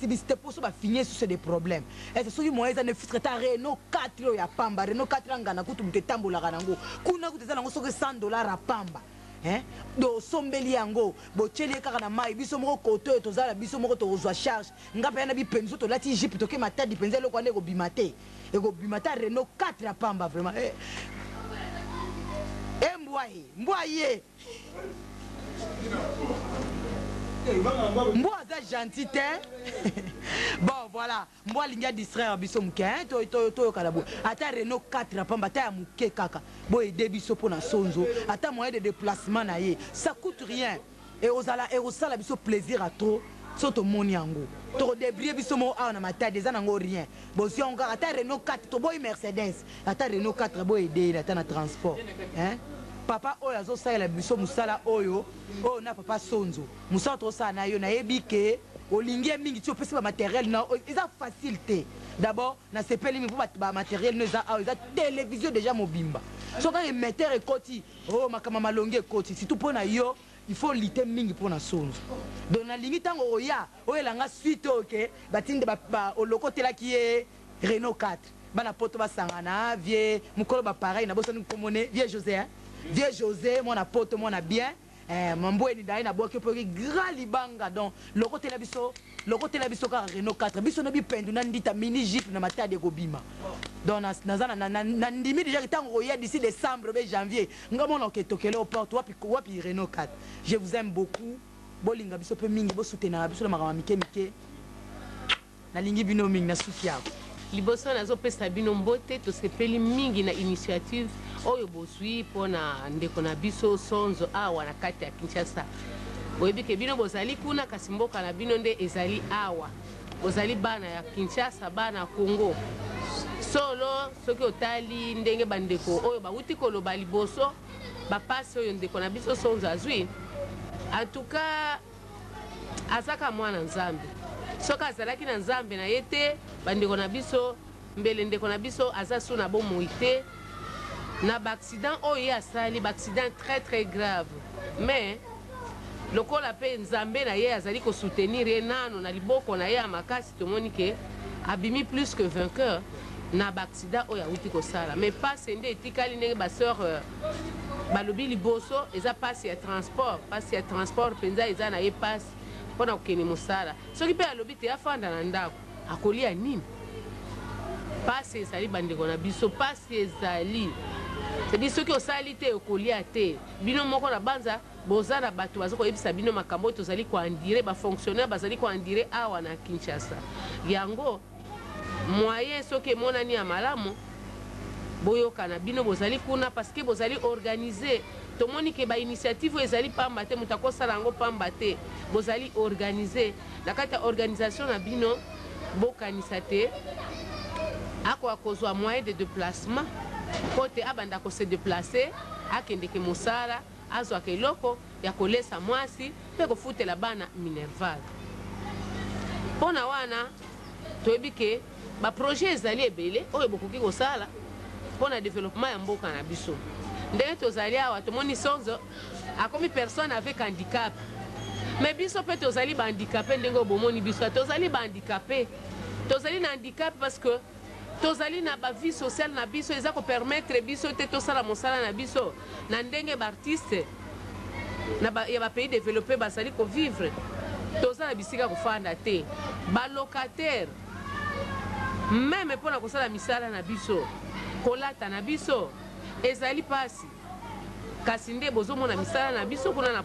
activité pour ça finir sur des problèmes et c'est celui moyen ça ne filtre ta Renault 4 ya pamba Renault 4 ngana kutu mtetambola kanango kuna kuteza nango soke $100 à pamba hein do sombeli yango bocheli kaka na mai biso moko koto tozala biso moko tozwa charge ngapa na bi penzo to lati jipe to ke matadi penza lokwa ndeko bimate eko bimata Renault 4 ya pamba vraiment Mboye Mboye ça gentil bon voilà moi linga distraire biso muke to kalabo ata Renault 4 à pamba ta muke kaka boy de biso pona sonzo ata moyen de déplacement na ye ça coûte rien et osala biso plaisir à trop soto moni yango to débrouiller biso mo a na mata des anango rien bon si on ata Renault 4 to boy Mercedes ata Renault 4 boy aider ata na transport hein papa oyo azosala biso musala oyo na papa sonzo musala to sa na yo na yebike olingi mingi ti opesi ba matériel na eza facilité d'abord na sepeli mi pour ba matériel no eza télévision déjà mobimba so quand émetteur ekoti makama malongi ekoti surtout pona yo il faut lutter mingi pona sonzo donc na lingi tango oya oyelanga suite OK batinde ba olokotela ki e Renault 4 bana poto basangana vie mukolo ba pareil na boso ni komone vie José hein Vieux José, mon apôtre, mon bien, mon boy ni d'ailleurs na boki pour grand libanga donc le côté la biso car Renault 4 biso na bi pendu na ndita mini jeep na mata de gobima donc na ndimi déjà tant roya d'ici décembre be janvier ngamona oketokele au porte wapi Renault 4 je vous aime beaucoup bolinga biso pe mingi bo soutenir biso na makama mike na lingi bino mingi na soutien liboso nazo pesa bino mbote to sepeli mingi na initiative oyo bosui pona ndeko na biso sonzo awa na kati ya Kinshasa boyebi ke bino bozali kuna kasi mboka na bino nde ezali awa bozali bana ya Kinshasa bana Congo solo soki otali ndenge bandeko oyo bawuti koloba liboso bapasi oyo ndeko na biso sonzo azwi en tout cas azaka mwana nzambe soka azalaki na nzambe na yete bandeko na biso mbele ndeko na biso azasu na bomoi te na accident oyo asali accident très grave mais lokola pe nzambe na ye azali ko soutenir ye nano na liboko na ye ya makasi tomoni ke abimi plus que vainqueur na accident oyo awuti kosala mais passe nde etikali ndenge baseur balobi liboso eza passe ya transport penza eza na ye passe mpona kokende mosala soki mpe alobi te afanda na ndako akolia nini pasi ezali bandeko na biso pasi ezali c'est-à-dire soki osali te okolia te bino moko na banza boza na bato baza koyebisa bino makambo oyo tozali koandire bafonctionnaire bazali koandire awa na Kinshasa yango moyen soki emonani ya malamu boyokana bino bozali kuna parce que bozali organiser tomoni ke ba initiative ezali pamba te muta kosala yango pamba te bozali organiser na kati ya organisation na bino bokanisa te akoka kozwa moyen de déplacement kote abanda ko se déplacer akendeke mosala azwaka eloko ya kolesa mwasi mpe kofutela bana minerval mpona wana toyebi ke baprojet ezali ebele oyo bokoki kosala mpona développement ya mboka na biso ndenge tozali awa tomoni sonzo akomi personne avec handicap mais biso mpe tozali bahandicapé ndenge obomoni biso tozali bahandicapé tozali na handicap parce que tozali na ba vie sociale na biso eza ko permettre biso te tosala mosala na biso na ndenge baartiste ya ba pays développé bazali ko vivre tozala bisika kofanda te ba locataire même mpona kosala misala na biso kolata na biso ezali pasi kasi nde bozomona misala na biso kuna na